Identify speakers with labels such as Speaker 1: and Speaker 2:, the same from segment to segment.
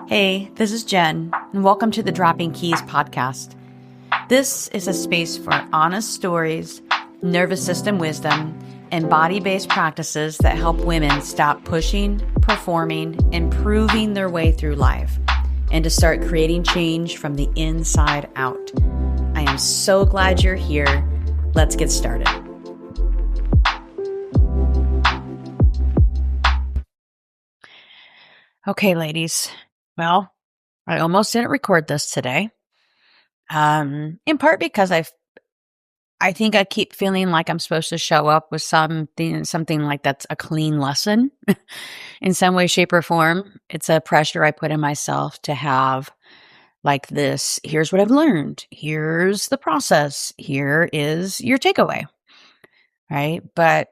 Speaker 1: Hey, this is Jen, and welcome to the Dropping Keys podcast. This is a space for honest stories, nervous system wisdom, and body-based practices that help women stop pushing, performing, and proving their way through life, and to start creating change from the inside out. I am so glad you're here. Let's get started. Okay, ladies. Well, I almost didn't record this today. In part because I think I keep feeling like I'm supposed to show up with something like that's a clean lesson in some way, shape, or form. It's a pressure I put in myself to have like this. Here's what I've learned. Here's the process. Here is your takeaway. Right. But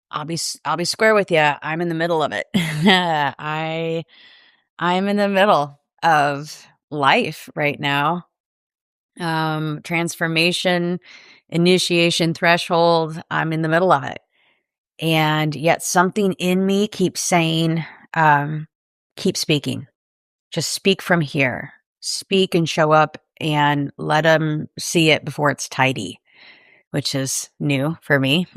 Speaker 1: I'll be square with you. I'm in the middle of it. I'm in the middle of life right now. Transformation, initiation threshold. I'm in the middle of it. And yet something in me keeps saying, keep speaking. Just speak from here. Speak and show up and let them see it before it's tidy, which is new for me.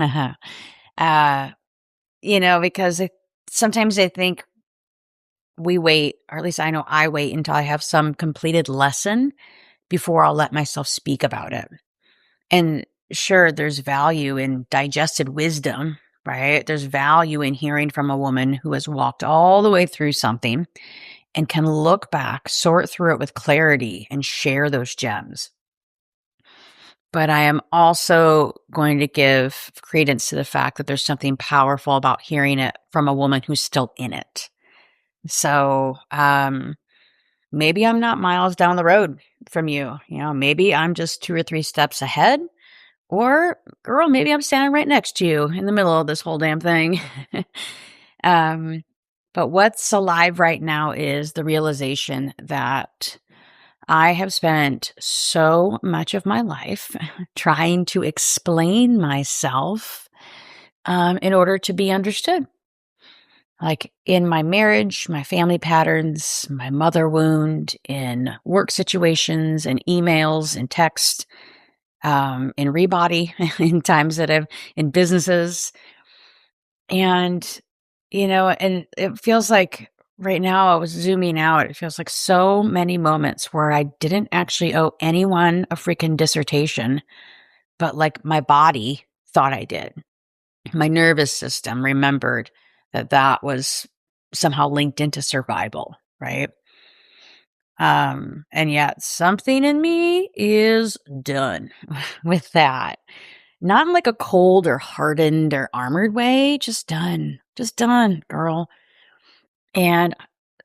Speaker 1: Because sometimes I think we wait, or at least I know I wait until I have some completed lesson before I'll let myself speak about it. And sure, there's value in digested wisdom, right? There's value in hearing from a woman who has walked all the way through something and can look back, sort through it with clarity, and share those gems. But I am also going to give credence to the fact that there's something powerful about hearing it from a woman who's still in it. So, maybe I'm not miles down the road from you. Maybe I'm just 2 or 3 steps ahead. Or, girl, maybe I'm standing right next to you in the middle of this whole damn thing. But what's alive right now is the realization that I have spent so much of my life trying to explain myself in order to be understood. Like in my marriage, my family patterns, my mother wound, in work situations and emails and text, in rebody, in times that in businesses. And, and it feels like right now I was zooming out. It feels like so many moments where I didn't actually owe anyone a freaking dissertation, but like my body thought I did. My nervous system remembered that was somehow linked into survival, right? And yet something in me is done with that. Not in like a cold or hardened or armored way, just done, girl. And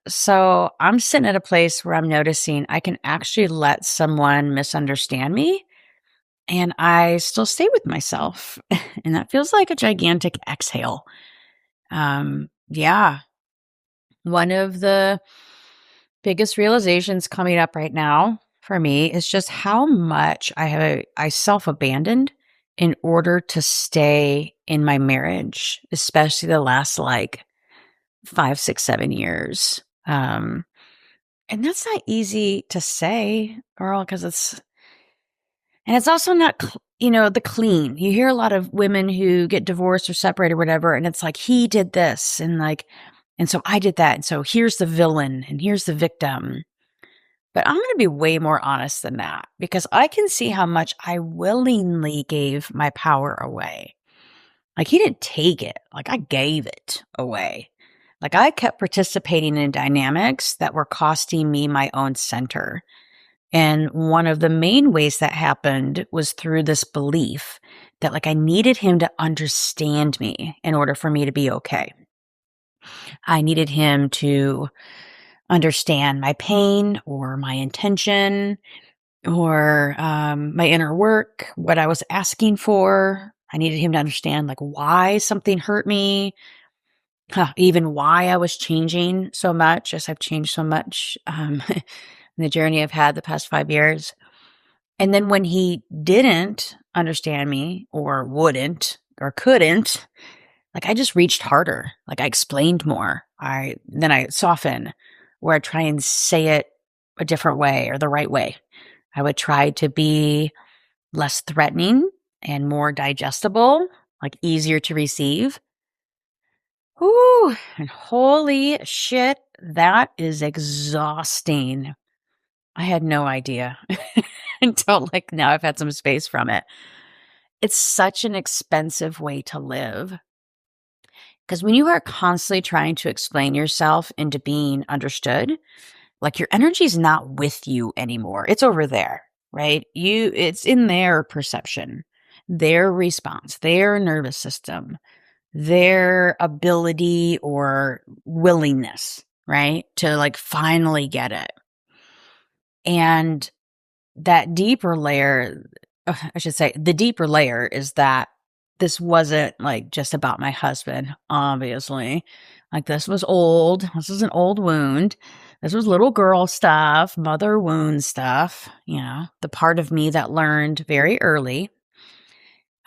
Speaker 1: so I'm sitting at a place where I'm noticing I can actually let someone misunderstand me and I still stay with myself. And that feels like a gigantic exhale. Yeah. One of the biggest realizations coming up right now for me is just how much I self-abandoned in order to stay in my marriage, especially the last 5, 6, 7 years. And that's not easy to say, girl, because it's also not, the clean. You hear a lot of women who get divorced or separated or whatever, and it's like, he did this, and so I did that. And so here's the villain and here's the victim. But I'm going to be way more honest than that because I can see how much I willingly gave my power away. Like he didn't take it. Like I gave it away. Like I kept participating in dynamics that were costing me my own center. And one of the main ways that happened was through this belief that I needed him to understand me in order for me to be okay. I needed him to understand my pain or my intention or my inner work, what I was asking for. I needed him to understand why something hurt me, even why I was changing so much as I've changed so much in the journey I've had the past 5 years. And then when he didn't understand me or wouldn't or couldn't, I just reached harder. I explained more. Then I softened. or I'd try and say it a different way or the right way. I would try to be less threatening and more digestible, like easier to receive. Whoo, and holy shit, that is exhausting. I had no idea until like now I've had some space from it. It's such an expensive way to live. Because when you are constantly trying to explain yourself into being understood, like your energy is not with you anymore. It's over there, right? It's in their perception, their response, their nervous system, their ability or willingness, right? To like finally get it. And that deeper layer, I should say, the deeper layer is that this wasn't like just about my husband, obviously. Like this was old. This was an old wound. This was little girl stuff, mother wound stuff, the part of me that learned very early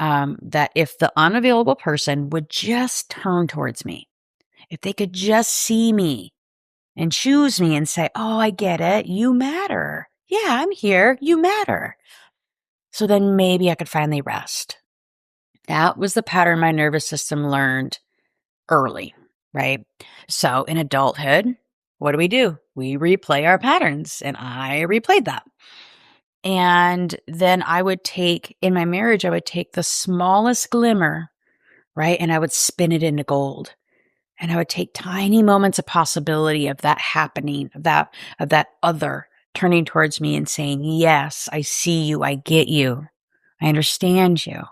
Speaker 1: that if the unavailable person would just turn towards me, if they could just see me and choose me and say, oh, I get it. You matter. Yeah, I'm here. You matter. So then maybe I could finally rest. That was the pattern my nervous system learned early, right? So in adulthood, what do? We replay our patterns, and I replayed that. And then in my marriage, I would take the smallest glimmer, right? And I would spin it into gold. And I would take tiny moments of possibility of that happening, of that other turning towards me and saying, yes, I see you. I get you. I understand you.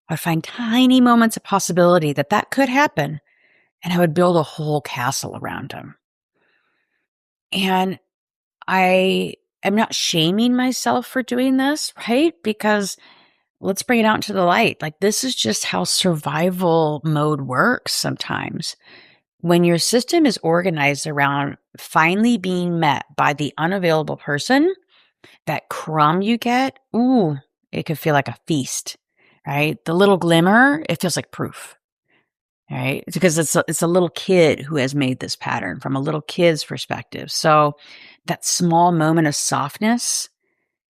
Speaker 1: I'd find tiny moments of possibility that could happen. And I would build a whole castle around him. And I am not shaming myself for doing this, right? Because let's bring it out into the light. Like this is just how survival mode works sometimes. When your system is organized around finally being met by the unavailable person, that crumb you get, ooh, it could feel like a feast, right? The little glimmer, it feels like proof, right? It's because it's a little kid who has made this pattern from a little kid's perspective. So that small moment of softness,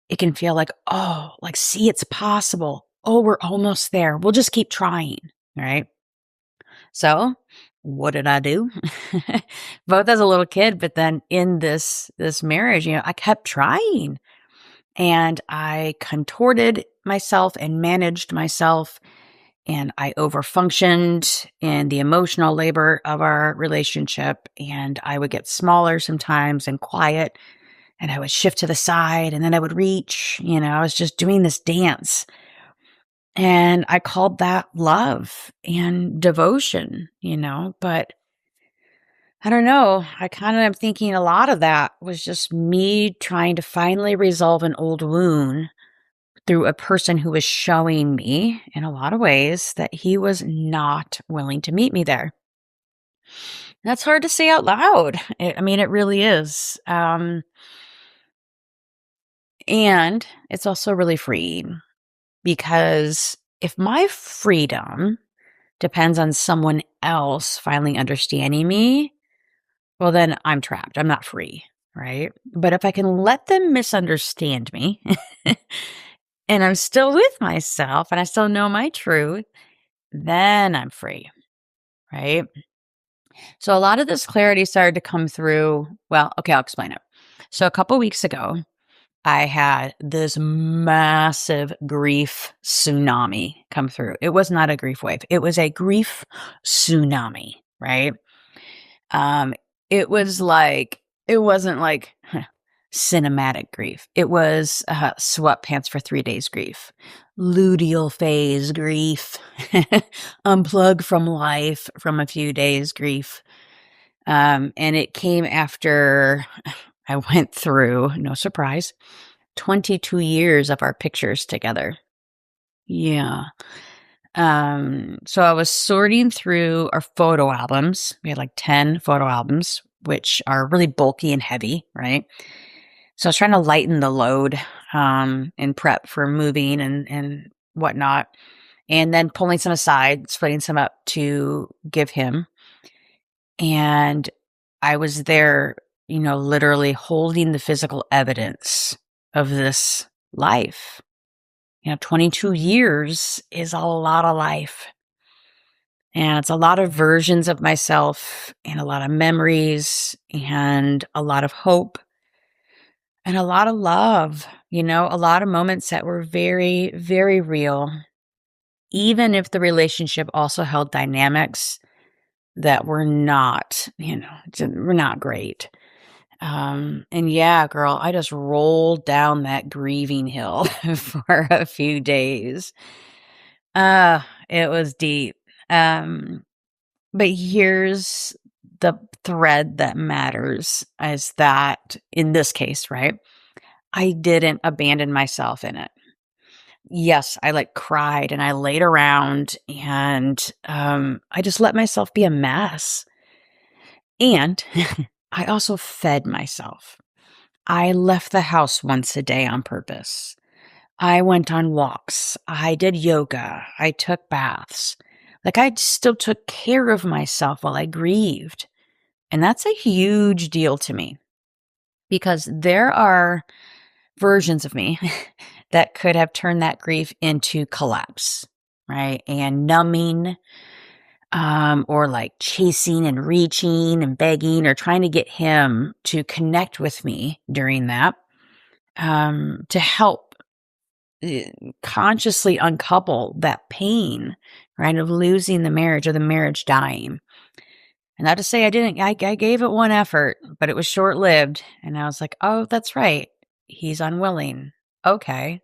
Speaker 1: it can feel like, oh, like, see, it's possible. Oh, we're almost there. We'll just keep trying, right? So what did I do? Both as a little kid, but then in this marriage, I kept trying and I contorted myself and managed myself and I overfunctioned in the emotional labor of our relationship and I would get smaller sometimes and quiet and I would shift to the side and then I would reach, I was just doing this dance. And I called that love and devotion, but I don't know. I kind of am thinking a lot of that was just me trying to finally resolve an old wound through a person who was showing me in a lot of ways that he was not willing to meet me there. That's hard to say out loud. It really is. And it's also really freeing because if my freedom depends on someone else finally understanding me, well, then I'm trapped. I'm not free, right? But if I can let them misunderstand me and I'm still with myself and I still know my truth, then I'm free, right? So a lot of this clarity started to come through. Well, okay, I'll explain it. So a couple weeks ago, I had this massive grief tsunami come through. It was not a grief wave. It was a grief tsunami, right? Um, it wasn't like cinematic grief. It was sweatpants for 3 days grief, luteal phase grief, unplug from life from a few days grief. And it came after I went through, no surprise, 22 years of our pictures together. Yeah. So I was sorting through our photo albums. We had like 10 photo albums, which are really bulky and heavy, right? So I was trying to lighten the load, and prep for moving and whatnot. And then pulling some aside, splitting some up to give him. And I was there literally holding the physical evidence of this life. 22 years is a lot of life. And it's a lot of versions of myself and a lot of memories and a lot of hope and a lot of love, a lot of moments that were very, very real, even if the relationship also held dynamics that were not, were not great. And yeah, girl, I just rolled down that grieving hill for a few days. It was deep. But here's the thread that matters is that in this case, right? I didn't abandon myself in it. Yes, I cried and I laid around and I just let myself be a mess. And I also fed myself. I left the house once a day on purpose. I went on walks. I did yoga. I took baths. I still took care of myself while I grieved. And that's a huge deal to me because there are versions of me that could have turned that grief into collapse, right? And numbing, or chasing and reaching and begging or trying to get him to connect with me during that, to help consciously uncouple that pain, right, of losing the marriage or the marriage dying. And not to say I gave it one effort, but it was short lived. And I was like, oh, that's right. He's unwilling. Okay.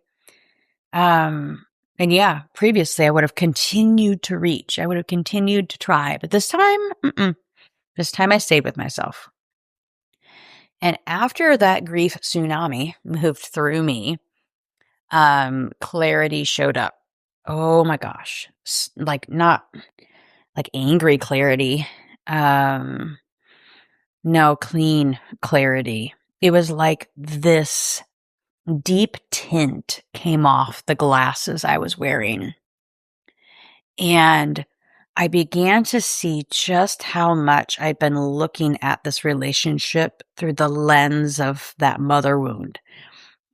Speaker 1: And yeah, previously I would have continued to reach. I would have continued to try. But this time, this time I stayed with myself. And after that grief tsunami moved through me, clarity showed up. Oh my gosh. Not angry clarity. No, clean clarity. It was like this deep tint came off the glasses I was wearing. And I began to see just how much I'd been looking at this relationship through the lens of that mother wound.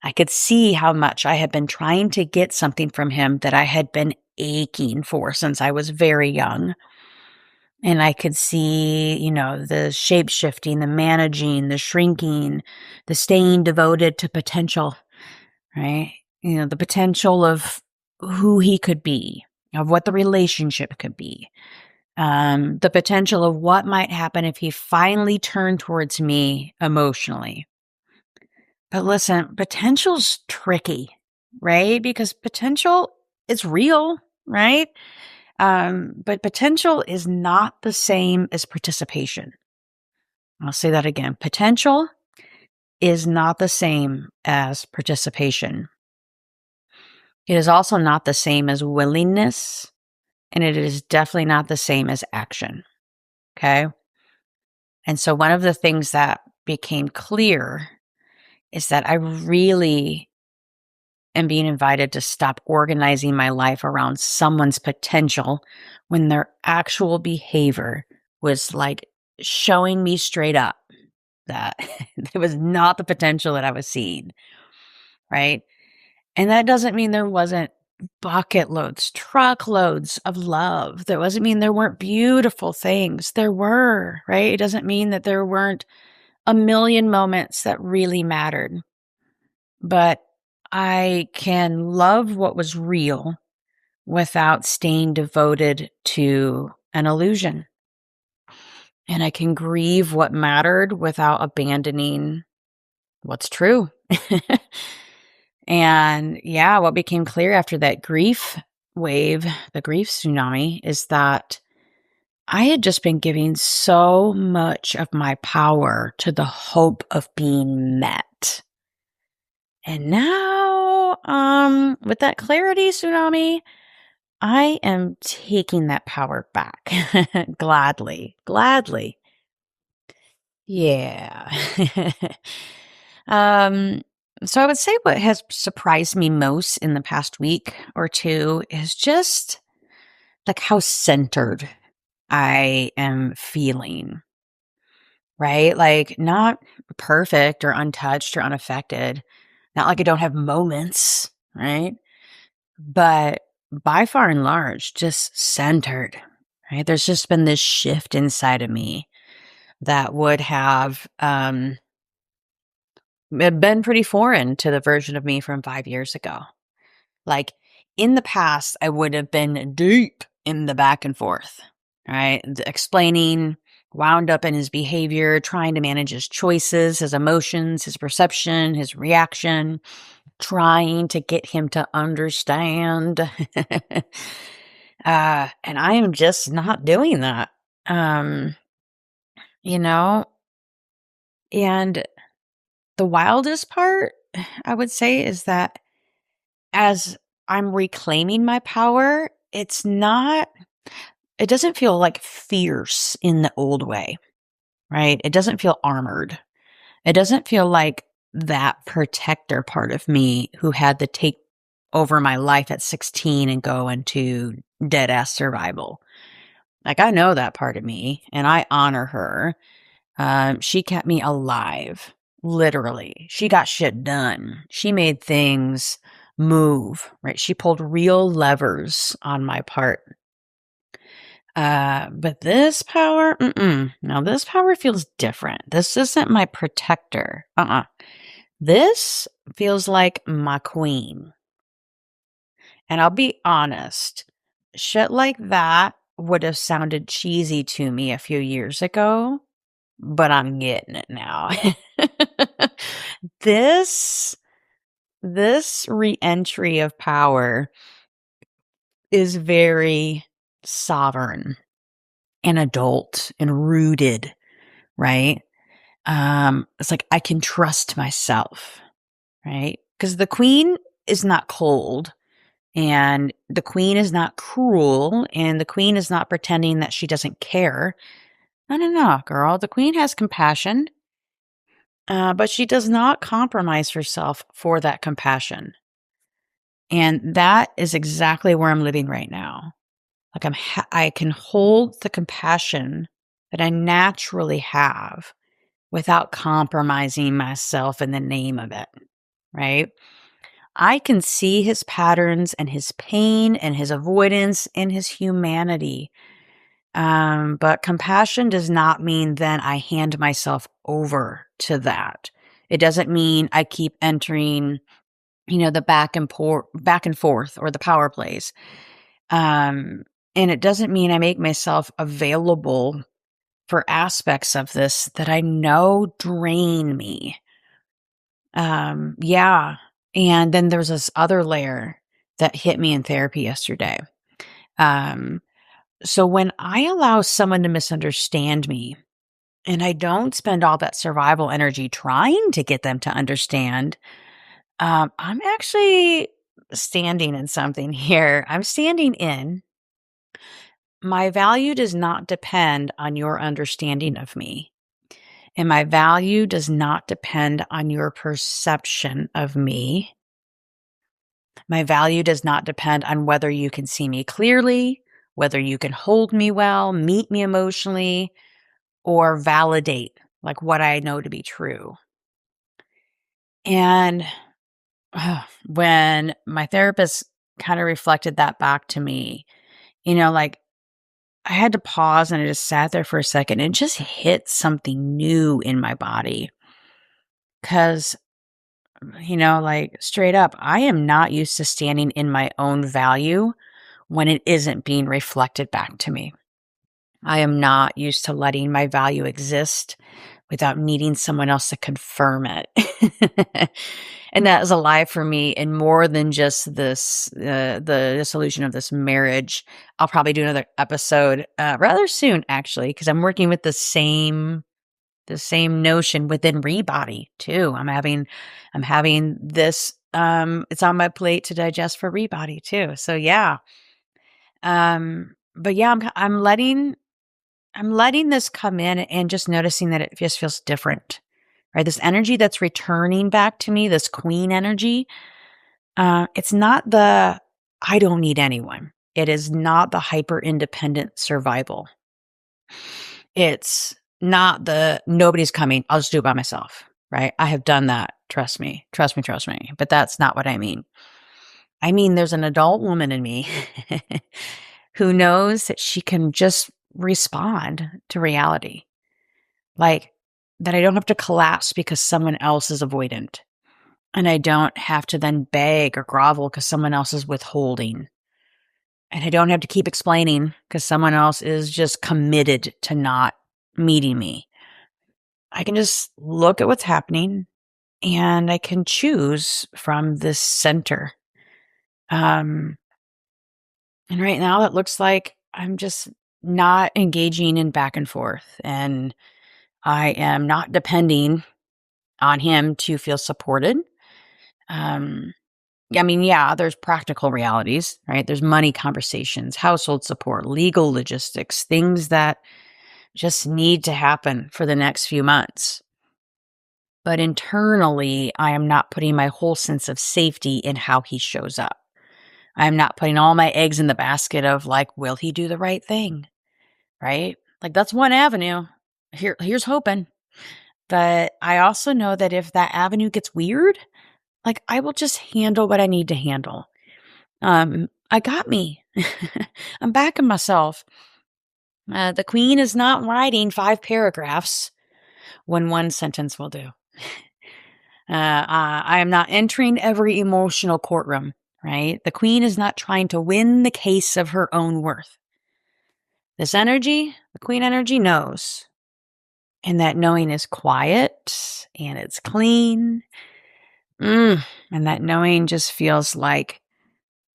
Speaker 1: I could see how much I had been trying to get something from him that I had been aching for since I was very young. And I could see, the shape shifting, the managing, the shrinking, the staying devoted to potential, right? The potential of who he could be, of what the relationship could be, the potential of what might happen if he finally turned towards me emotionally. But listen, potential's tricky, right? Because potential is real, right? But potential is not the same as participation. I'll say that again. Potential is not the same as participation. It is also not the same as willingness, and it is definitely not the same as action. Okay. And so one of the things that became clear is that I really am being invited to stop organizing my life around someone's potential when their actual behavior was showing me straight up that it was not the potential that I was seeing. Right. And that doesn't mean there wasn't bucket loads, truckloads of love. That doesn't mean there weren't beautiful things. There were, right? It doesn't mean that there weren't a million moments that really mattered. But I can love what was real without staying devoted to an illusion. And I can grieve what mattered without abandoning what's true. And yeah, what became clear after that grief wave, the grief tsunami, is that I had just been giving so much of my power to the hope of being met. And now, with that clarity tsunami, I am taking that power back. Gladly. Yeah. So I would say what has surprised me most in the past week or two is just how centered I am feeling. right? Like, not perfect or untouched or unaffected. Not like I don't have moments, right? But by far and large, just centered, right? There's just been this shift inside of me that would have been pretty foreign to the version of me from 5 years ago. Like, in the past, I would have been deep in the back and forth, right? Explaining, wound up in his behavior, trying to manage his choices, his emotions, his perception, his reaction, trying to get him to understand. And I am just not doing that. Um, you know, and the wildest part, I would say, is that as I'm reclaiming my power, it doesn't feel like fierce in the old way, right? It doesn't feel armored. It doesn't feel like that protector part of me who had to take over my life at 16 and go into dead ass survival. Like, I know that part of me and I honor her. She kept me alive, literally. She got shit done. She made things move, right? She pulled real levers on my part. But this power, no, this power feels different. This isn't my protector. This feels like my queen. And I'll be honest, shit like that would have sounded cheesy to me a few years ago, but I'm getting it now. this this re-entry of power is very sovereign and adult and rooted, right? It's like I can trust myself, right? Because the queen is not cold and the queen is not cruel and the queen is not pretending that she doesn't care. No, no, no, girl. The queen has compassion, but she does not compromise herself for that compassion. And that is exactly where I'm living right now. Like I can hold the compassion that I naturally have without compromising myself in the name of it, right? I can see his patterns and his pain and his avoidance and his humanity. But compassion does not mean then I hand myself over to that. It doesn't mean I keep entering, the back and forth or the power plays. And it doesn't mean I make myself available for aspects of this that I know drain me. Yeah. And then there's this other layer that hit me in therapy yesterday. Um, so when I allow someone to misunderstand me and I don't spend all that survival energy trying to get them to understand, I'm actually standing in something here. I'm standing in my value does not depend on your understanding of me. And my value does not depend on your perception of me. My value does not depend on whether you can see me clearly, whether you can hold me well, meet me emotionally, or validate like what I know to be true. And when my therapist kind of reflected that back to me, like I had to pause and I just sat there for a second and just hit something new in my body. Cause, like straight up, I am not used to standing in my own value when it isn't being reflected back to me. I am not used to letting my value exist without needing someone else to confirm it. And that is a lie for me in more than just the dissolution of this marriage. I'll probably do another episode rather soon, actually, because I'm working with the same notion within Rebody too. I'm having this. It's on my plate to digest for Rebody too. So yeah. But yeah, I'm letting this come in and just noticing that it just feels different, right? This energy that's returning back to me, this queen energy, it's not the I don't need anyone. It is not the hyper independent survival. It's not the nobody's coming. I'll just do it by myself, right? I have done that. Trust me, trust me, trust me. But that's not what I mean. I mean, there's an adult woman in me who knows that she can just respond to reality. Like that I don't have to collapse because someone else is avoidant. And I don't have to then beg or grovel because someone else is withholding. And I don't have to keep explaining because someone else is just committed to not meeting me. I can just look at what's happening and I can choose from this center. Um, and right now it looks like I'm just not engaging in back and forth, and I am not depending on him to feel supported. Um, I mean, yeah, there's practical realities, right? There's money conversations, household support, legal logistics, things that just need to happen for the next few months. But internally, I am not putting my whole sense of safety in how he shows up. I'm not putting all my eggs in the basket of like, will he do the right thing? Right? Like that's one avenue. Here's hoping. But I also know that if that avenue gets weird, like I will just handle what I need to handle. I got me. I'm backing myself. The queen is not writing 5 paragraphs when one sentence will do. I am not entering every emotional courtroom, right? The queen is not trying to win the case of her own worth. This energy, the queen energy knows. And that knowing is quiet and it's clean. And that knowing just feels like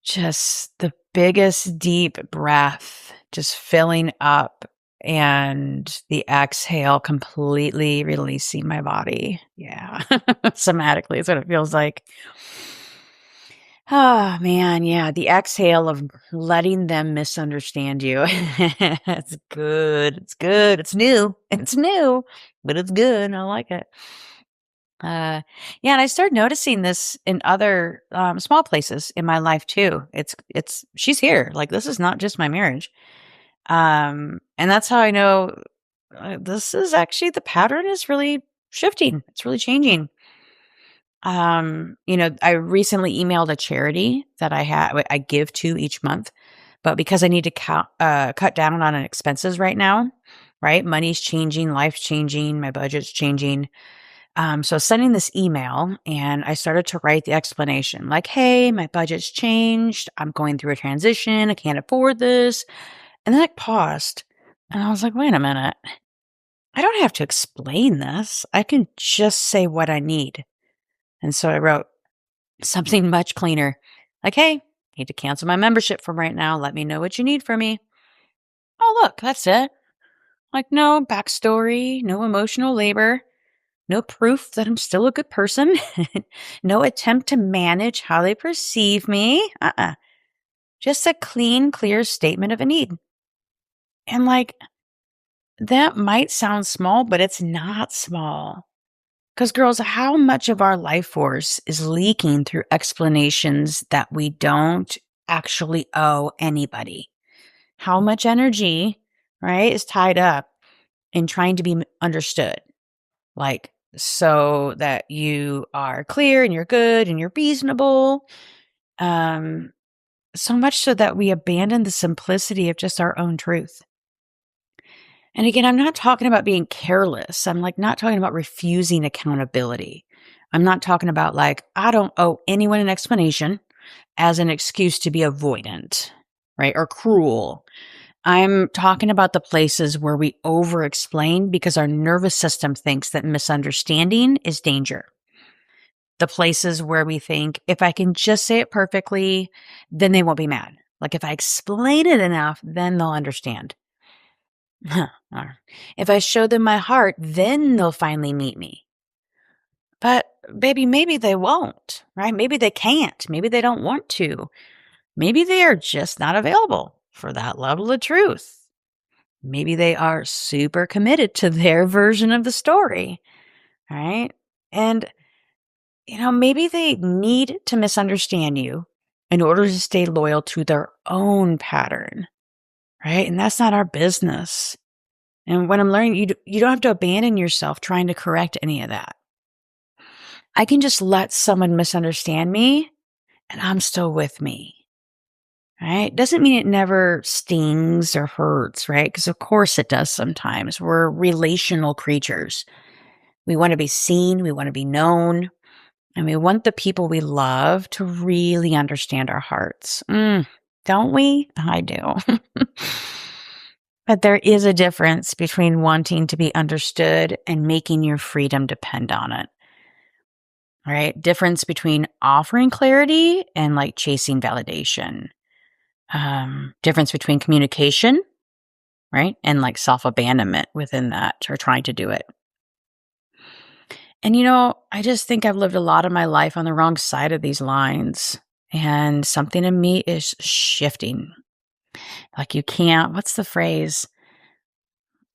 Speaker 1: just the biggest deep breath, just filling up and the exhale completely releasing my body. Yeah. Somatically is what it feels like. Oh man, yeah, the exhale of letting them misunderstand you. It's good. It's good. It's new. It's new, but it's good. I like it. Yeah, and I started noticing this in other small places in my life too. It's she's here. Like this is not just my marriage. And that's how I know this is actually the pattern is really shifting. It's really changing. I recently emailed a charity that I give to each month, but because I need to cut down on expenses right now, right? Money's changing, life's changing, my budget's changing. So sending this email and I started to write the explanation like, hey, my budget's changed. I'm going through a transition. I can't afford this. And then I paused and I was like, wait a minute. I don't have to explain this. I can just say what I need. And so I wrote something much cleaner. Like, hey, need to cancel my membership from right now. Let me know what you need from me. Oh, look, that's it. Like, no backstory, no emotional labor. No proof that I'm still a good person. No attempt to manage how they perceive me. Just a clean, clear statement of a need. And like, that might sound small, but it's not small. Because, girls, how much of our life force is leaking through explanations that we don't actually owe anybody? How much energy, right, is tied up in trying to be understood? Like, so that you are clear and you're good and you're reasonable. So much so that we abandon the simplicity of just our own truth. And again, I'm not talking about being careless. I'm like not talking about refusing accountability. I'm not talking about like, I don't owe anyone an explanation as an excuse to be avoidant, right? Or cruel. I'm talking about the places where we over explain because our nervous system thinks that misunderstanding is danger. The places where we think if I can just say it perfectly, then they won't be mad. Like if I explain it enough, then they'll understand. Or if I show them my heart, then they'll finally meet me. But baby, maybe they won't, right? Maybe they can't. Maybe they don't want to. Maybe they are just not available for that level of truth. Maybe they are super committed to their version of the story, right? And, maybe they need to misunderstand you in order to stay loyal to their own pattern, right? And that's not our business. And when I'm learning, you don't have to abandon yourself trying to correct any of that. I can just let someone misunderstand me and I'm still with me. Right? Doesn't mean it never stings or hurts, right? Because of course it does sometimes. We're relational creatures. We want to be seen, we want to be known, and we want the people we love to really understand our hearts. Don't we? I do. But there is a difference between wanting to be understood and making your freedom depend on it. Right? Difference between offering clarity and like chasing validation. Difference between communication, right? And like self abandonment within that or trying to do it. And I just think I've lived a lot of my life on the wrong side of these lines. And something in me is shifting. Like you can't, what's the phrase?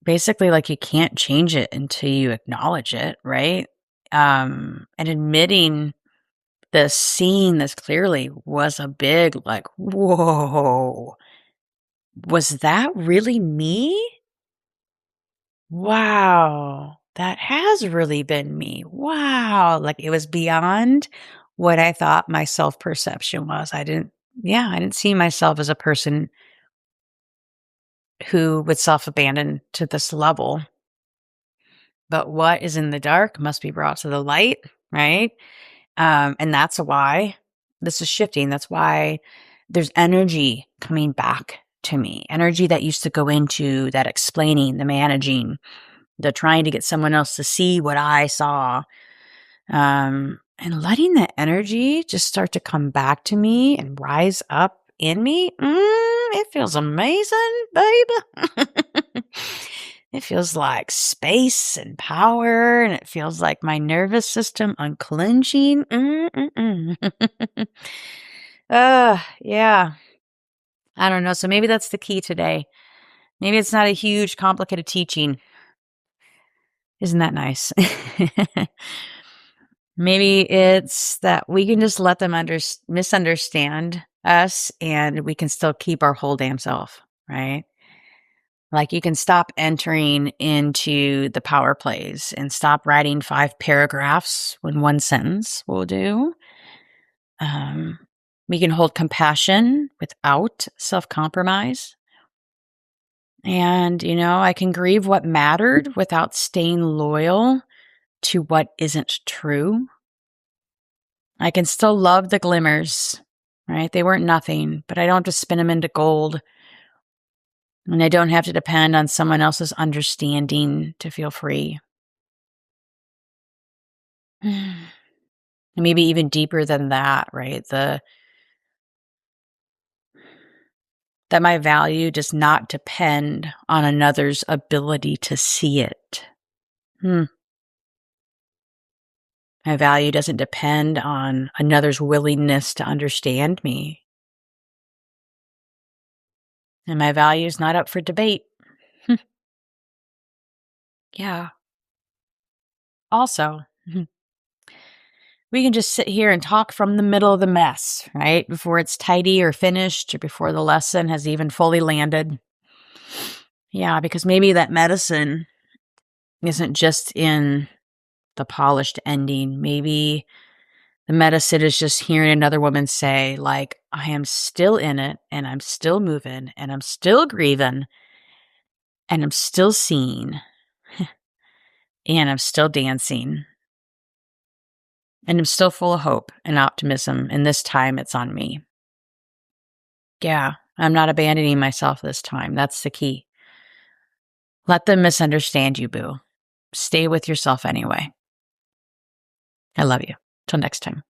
Speaker 1: Basically, like you can't change it until you acknowledge it, right? And admitting this, seeing this clearly was a big, like, whoa, was that really me? Wow, that has really been me. Wow, like it was beyond what I thought my self-perception was. I didn't see myself as a person who would self-abandon to this level. But what is in the dark must be brought to the light, right? And that's why this is shifting. That's why there's energy coming back to me. Energy that used to go into that explaining, the managing, the trying to get someone else to see what I saw. And letting that energy just start to come back to me and rise up in me. It feels amazing, baby. It feels like space and power, and it feels like my nervous system unclenching. Yeah. I don't know. So maybe that's the key today. Maybe it's not a huge, complicated teaching. Isn't that nice? Maybe it's that we can just let them misunderstand us and we can still keep our whole damn self, right? Like you can stop entering into the power plays and stop writing 5 paragraphs when one sentence will do. We can hold compassion without self-compromise. And, I can grieve what mattered without staying loyal to what isn't true. I can still love the glimmers, right? They weren't nothing, but I don't have to spin them into gold. And I don't have to depend on someone else's understanding to feel free. Maybe even deeper than that, right? That my value does not depend on another's ability to see it. My value doesn't depend on another's willingness to understand me. And my value is not up for debate. Yeah. Also, we can just sit here and talk from the middle of the mess, right? Before it's tidy or finished or before the lesson has even fully landed. Yeah, because maybe that medicine isn't just in the polished ending. Maybe the medicine is just hearing another woman say, like, I am still in it and I'm still moving and I'm still grieving and I'm still seeing and I'm still dancing and I'm still full of hope and optimism. And this time it's on me. Yeah, I'm not abandoning myself this time. That's the key. Let them misunderstand you, boo. Stay with yourself anyway. I love you. Till next time.